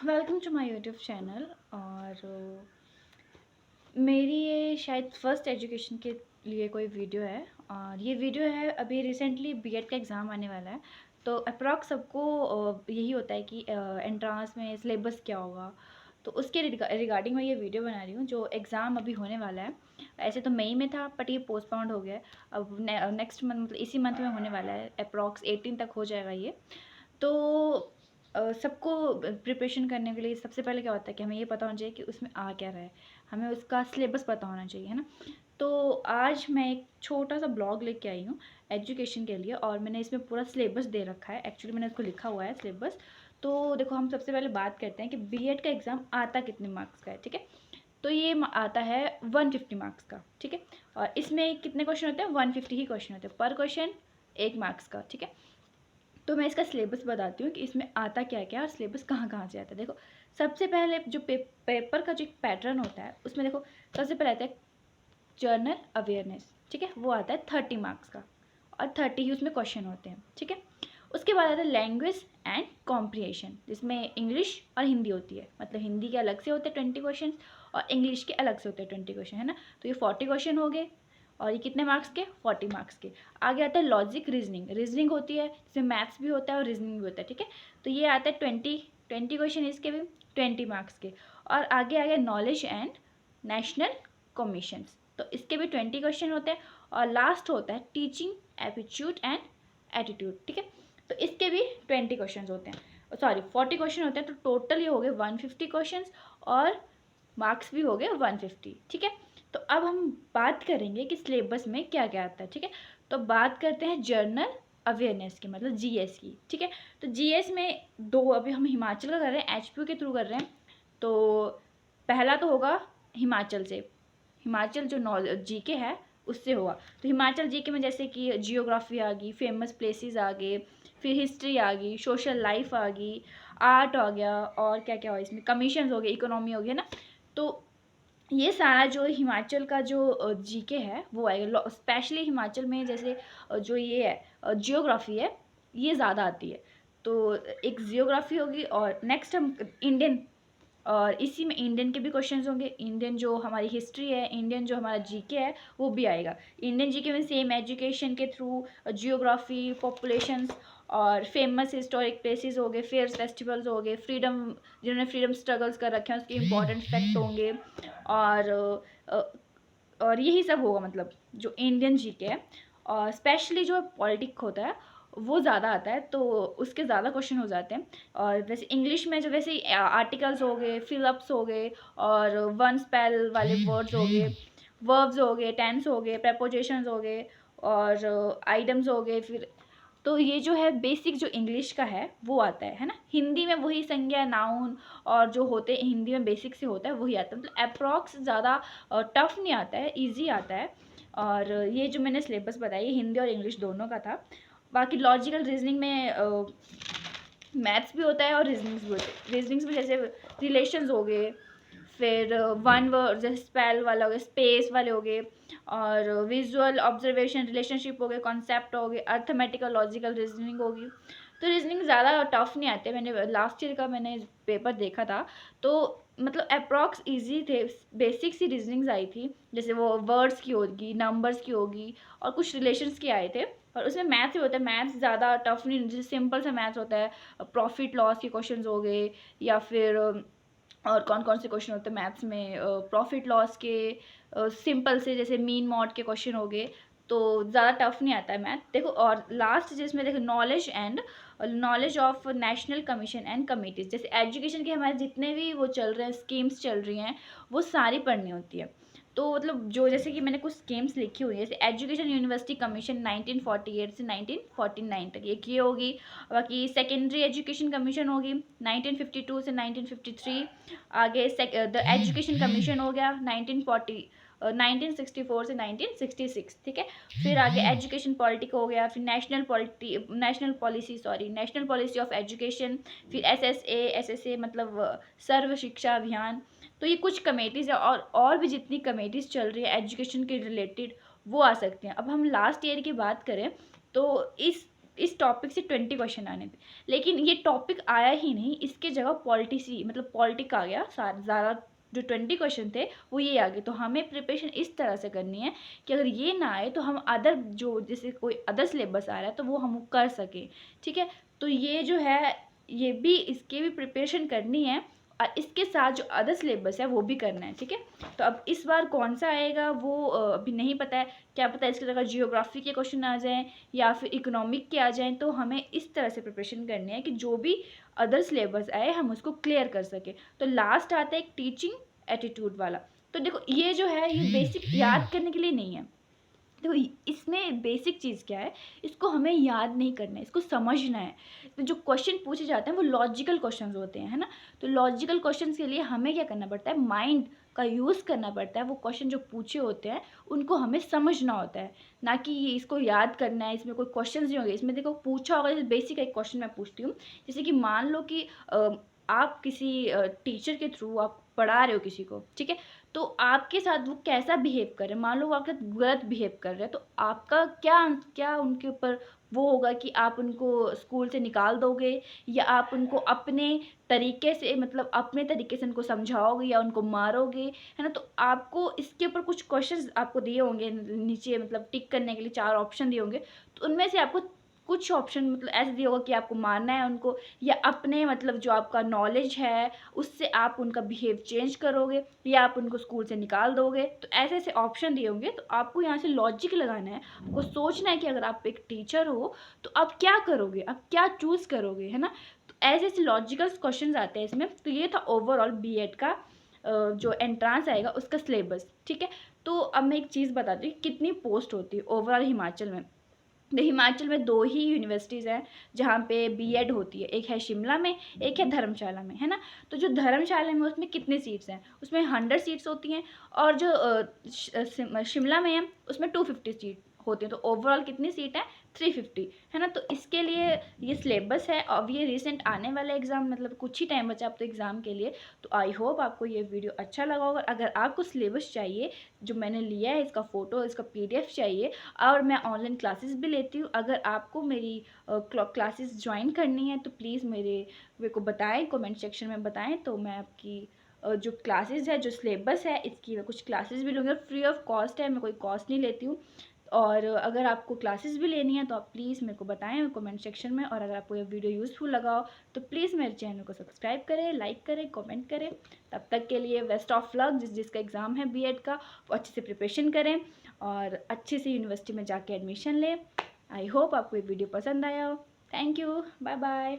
Welcome to my YouTube channel. और मेरी ये शायद फर्स्ट एजुकेशन के लिए कोई वीडियो है। और ये वीडियो है, अभी रिसेंटली बीएड का एग्ज़ाम आने वाला है। तो अप्रॉक्स सबको यही होता है कि एंट्रांस में सिलेबस क्या होगा। तो उसके रिगार्डिंग मैं ये वीडियो बना रही हूँ। जो एग्ज़ाम अभी होने वाला है, ऐसे तो मई में था बट ये पोस्टपोन्ड हो गया है। अब नेक्स्ट मंथ, मतलब इसी मंथ में होने वाला है। अप्रॉक्स 18 तक हो जाएगा ये। तो सबको प्रिपरेशन करने के लिए सबसे पहले क्या होता है कि हमें ये पता होना चाहिए कि उसमें आ क्या रहा है। हमें उसका सिलेबस पता होना चाहिए, है ना। तो आज मैं एक छोटा सा ब्लॉग लेके आई हूँ एजुकेशन के लिए, और मैंने इसमें पूरा सिलेबस दे रखा है। एक्चुअली मैंने इसको लिखा हुआ है सिलेबस। तो देखो, हम सबसे पहले बात करते हैं कि बीएड का एग्ज़ाम आता कितने मार्क्स का है, ठीक है। तो ये आता है 150 मार्क्स का, ठीक है। और इसमें कितने क्वेश्चन होते हैं? 150 ही क्वेश्चन होते हैं पर क्वेश्चन, 1 मार्क्स का, ठीक है। तो मैं इसका सिलेबस बताती हूँ कि इसमें आता क्या क्या और सिलेबस कहाँ कहाँ से आता है। देखो, सबसे पहले जो पेपर का जो एक पैटर्न होता है, उसमें देखो सबसे पहले आता है जर्नल अवेयरनेस, ठीक है। वो आता है 30 मार्क्स का, और 30 ही उसमें क्वेश्चन होते हैं, ठीक है। उसके बाद आता है लैंग्वेज एंड कॉम्प्रिहेंशन, जिसमें इंग्लिश और हिंदी होती है। मतलब हिंदी के अलग से होते हैं 20 क्वेश्चन, और इंग्लिश के अलग से होते हैं 20 क्वेश्चन, है ना। तो ये 40 क्वेश्चन हो गए। और ये कितने मार्क्स के? 40 मार्क्स के। आगे आता है लॉजिक रीजनिंग। रीजनिंग होती है, इसमें मैथ्स भी होता है और रीजनिंग भी होता है, ठीक है। तो ये आता है 20 क्वेश्चन, इसके भी 20 मार्क्स के। और आगे आ गया नॉलेज एंड नेशनल कमीशंस, तो इसके भी 20 क्वेश्चन होते हैं। और लास्ट होता है टीचिंग एप्टीट्यूड एंड एटीट्यूड, ठीक है। तो इसके भी 20 क्वेश्चन होते हैं, सॉरी 40 क्वेश्चन होते हैं। तो टोटल ये हो गए 150 क्वेश्चन, और मार्क्स भी हो गए 150, ठीक है। तो अब हम बात करेंगे कि सिलेबस में क्या क्या आता है, ठीक है। तो बात करते हैं जर्नल अवेयरनेस की, मतलब जीएस की, ठीक है। तो जीएस में दो, अभी हम हिमाचल का कर रहे हैं, एचपीयू के थ्रू कर रहे हैं। तो पहला तो होगा हिमाचल से, हिमाचल जो नॉलेज जीके है उससे होगा। तो हिमाचल जीके में जैसे कि जियोग्राफी आ गई, फेमस प्लेसेस आ गए, फिर हिस्ट्री आ गई, सोशल लाइफ आ गई, आर्ट आ गया, और क्या क्या हो इसमें, कमीशन हो गए, इकोनॉमी हो गया ना। तो ये सारा जो हिमाचल का जो जीके है वो आएगा। स्पेशली हिमाचल में जैसे जो ये है जियोग्राफी है, ये ज़्यादा आती है। तो एक जियोग्राफी होगी, और नेक्स्ट हम इंडियन, और इसी में इंडियन के भी क्वेश्चंस होंगे। इंडियन जो हमारी हिस्ट्री है, इंडियन जो हमारा जीके है, वो भी आएगा। इंडियन जीके में सेम एजुकेशन के थ्रू जियोग्राफी, पॉपुलेशंस, और फेमस हिस्टोरिक प्लेसेस हो गए, फेयर्स, फेस्टिवल्स हो गए, फ्रीडम, जिन्होंने फ्रीडम स्ट्रगल्स कर रखे हैं उसके इंपॉर्टेंट फैक्ट होंगे। और और यही सब होगा, मतलब जो इंडियन जीके है। और स्पेशली जो पॉलिटिक होता है वो ज़्यादा आता है, तो उसके ज़्यादा क्वेश्चन हो जाते हैं। और वैसे इंग्लिश में जो वैसे आर्टिकल्स हो गए, फिलअप्स हो गए, और वन स्पेल वाले वर्ड्स हो गए, वर्ब्स हो गए, टेंस हो गए, प्रपोजिशंस हो गए, और आइटम्स हो गए। फिर तो ये जो है बेसिक जो इंग्लिश का है वो आता है ना। हिंदी में वही संज्ञा, नाउन, और जो होते हैं हिंदी में बेसिक से होता है वही आता है। मतलब अप्रॉक्स ज़्यादा टफ नहीं आता है, इजी आता है। और ये जो मैंने सिलेबस बताई, हिंदी और इंग्लिश दोनों का था। बाकी लॉजिकल रीजनिंग में मैथ्स भी होता है और रीजनिंग्स भी होते हैं। रीजनिंग्स में जैसे रिलेशंस हो गए, फिर वन वर्ड जैसे स्पेल वाला हो गया, स्पेस वाले हो गए, और विजुअल ऑब्जर्वेशन, रिलेशनशिप हो गए, कॉन्सेप्ट हो गए, अर्थमेटिकल, लॉजिकल रीजनिंग होगी। तो रीजनिंग ज़्यादा टफ नहीं आते। मैंने लास्ट ईयर का मैंने पेपर देखा था, तो मतलब अप्रॉक्स इजी थे। बेसिक सी रीजनिंग्स आई थी, जैसे वो वर्ड्स की होगी, नंबर्स की होगी, और कुछ रिलेशंस के आए थे। और उसमें मैथ्स ही होता है। मैथ्स ज़्यादा टफ नहीं, जैसे सिंपल सा मैथ्स होता है, प्रॉफिट लॉस के क्वेश्चंस हो गए, या फिर और कौन कौन से क्वेश्चन होते हैं मैथ्स में, प्रॉफिट लॉस के, सिंपल से जैसे मीन मॉड के क्वेश्चन हो गए। तो ज़्यादा टफ नहीं आता है मैथ, देखो। और लास्ट जिसमें देखो knowledge of national commission and committees, जैसे एजुकेशन के हमारे जितने भी वो चल रहे हैं, स्कीम्स चल रही हैं, वो सारी पढ़नी होती है। तो मतलब जो जैसे कि मैंने कुछ स्कीम्स लिखी हुई है, जैसे एजुकेशन यूनिवर्सिटी कमीशन 1948 से 1949 तक, एक ये होगी। बाकी सेकेंडरी एजुकेशन कमीशन होगी 1952 से 1953। आगे द एजुकेशन कमीशन हो गया 1964 से 1966, ठीक है। फिर आगे एजुकेशन पॉलिटिक हो गया, फिर नेशनल पॉलिसी ऑफ एजुकेशन, फिर एसएसए मतलब सर्व शिक्षा अभियान। तो ये कुछ कमेटीज़ है, और भी जितनी कमेटीज़ चल रही है एजुकेशन के रिलेटेड, वो आ सकती हैं। अब हम लास्ट ईयर की बात करें, तो इस इस टॉपिक से 20 क्वेश्चन आने थे, लेकिन ये टॉपिक आया ही नहीं, इसके जगह पॉलिटिसी मतलब पॉलिटिक आ गया। ज़्यादा जो 20 क्वेश्चन थे वो ये आ गए। तो हमें प्रिपरेशन इस तरह से करनी है कि अगर ये ना आए तो हम अदर जो जैसे कोई अदर सिलेबस आ रहा है तो वो हम कर सकें, ठीक है। तो ये जो है ये भी इसके भी प्रिपरेशन करनी है और इसके साथ जो अदर सिलेबस है वो भी करना है, ठीक है। तो अब इस बार कौन सा आएगा वो अभी नहीं पता है। क्या पता है इसकी जगह जियोग्राफी के क्वेश्चन आ जाएं या फिर इकोनॉमिक के आ जाएं। तो हमें इस तरह से प्रिपरेशन करनी है कि जो भी अदर सिलेबस आए हम उसको क्लियर कर सकें। तो लास्ट आता है एक टीचिंग एटीट्यूड वाला। तो देखो ये जो है ये बेसिक याद करने के लिए नहीं है। देखो इसमें बेसिक चीज़ क्या है, इसको हमें याद नहीं करना है, इसको समझना है। तो जो क्वेश्चन पूछे जाते हैं वो लॉजिकल क्वेश्चंस होते हैं, है ना। तो लॉजिकल क्वेश्चंस के लिए हमें क्या करना पड़ता है, माइंड का यूज़ करना पड़ता है। वो क्वेश्चन जो पूछे होते हैं उनको हमें समझना होता है, ना कि ये इसको याद करना है। इसमें कोई क्वेश्चन नहीं होंगे, इसमें देखो पूछा होगा। जैसे बेसिक एक क्वेश्चन मैं पूछती हूँ, जैसे कि मान लो कि आप किसी टीचर के थ्रू आप पढ़ा रहे हो किसी को, ठीक है। तो आपके साथ वो कैसा बिहेव कर रहे हैं, मान लो वो आपके साथ गलत बिहेव कर रहे हैं, तो आपका क्या क्या उनके ऊपर वो होगा कि आप उनको स्कूल से निकाल दोगे या आप उनको अपने तरीके से मतलब अपने तरीके से उनको समझाओगे या उनको मारोगे, है ना। तो आपको इसके ऊपर कुछ क्वेश्चंस आपको दिए होंगे नीचे, मतलब टिक करने के लिए 4 ऑप्शन दिए होंगे। तो उनमें से आपको कुछ ऑप्शन मतलब ऐसे दिया होगा कि आपको मारना है उनको, या अपने मतलब जो आपका नॉलेज है उससे आप उनका बिहेव चेंज करोगे या आप उनको स्कूल से निकाल दोगे। तो ऐसे ऐसे ऑप्शन दिए होंगे। तो आपको यहाँ से लॉजिक लगाना है, आपको सोचना है कि अगर आप एक टीचर हो तो आप क्या करोगे, आप क्या चूज़ करोगे, है ना। तो ऐसे ऐसे लॉजिकल क्वेश्चन आते हैं इसमें। तो ये था ओवरऑल बीएड का जो एंट्रांस आएगा उसका सिलेबस, ठीक है। तो अब मैं एक चीज़ बताती हूँ कितनी पोस्ट होती है ओवरऑल हिमाचल में। तो हिमाचल में 2 ही यूनिवर्सिटीज़ हैं जहाँ पे बीएड होती है, एक है शिमला में, एक है धर्मशाला में, है ना। तो जो धर्मशाला में उसमें कितनी सीट्स हैं, उसमें 100 सीट्स होती हैं, और जो शिमला में है उसमें 250 सीट होती हैं। तो ओवरऑल कितनी सीट है, 350, है ना। तो इसके लिए ये सिलेबस है। अब ये रिसेंट आने वाला एग्ज़ाम, मतलब कुछ ही टाइम बचा अब तो एग्ज़ाम के लिए। तो आई होप आपको ये वीडियो अच्छा लगा होगा। अगर आपको सिलेबस चाहिए जो मैंने लिया है, इसका फ़ोटो, इसका पीडीएफ चाहिए, और मैं ऑनलाइन क्लासेस भी लेती हूँ, अगर आपको मेरी क्लासेस ज्वाइन करनी है तो प्लीज़ मेरे को बताएं, कमेंट सेक्शन में बताएं। तो मैं आपकी जो क्लासेस है, जो सिलेबस है, इसकी मैं कुछ क्लासेस भी लूँगी। फ्री ऑफ कॉस्ट है, मैं कोई कॉस्ट नहीं लेती हूँ। और अगर आपको क्लासेस भी लेनी है तो आप प्लीज़ मेरे को बताएं कमेंट सेक्शन में। और अगर आपको ये वीडियो यूज़फुल लगा हो तो प्लीज़ मेरे चैनल को सब्सक्राइब करें, लाइक करें, कमेंट करें। तब तक के लिए बेस्ट ऑफ लक। जिसका एग्ज़ाम है बीएड का वो अच्छे से प्रिपरेशन करें और अच्छे से यूनिवर्सिटी में जाके एडमिशन लें। आई होप आपको ये वीडियो पसंद आया हो। Thank you, bye bye.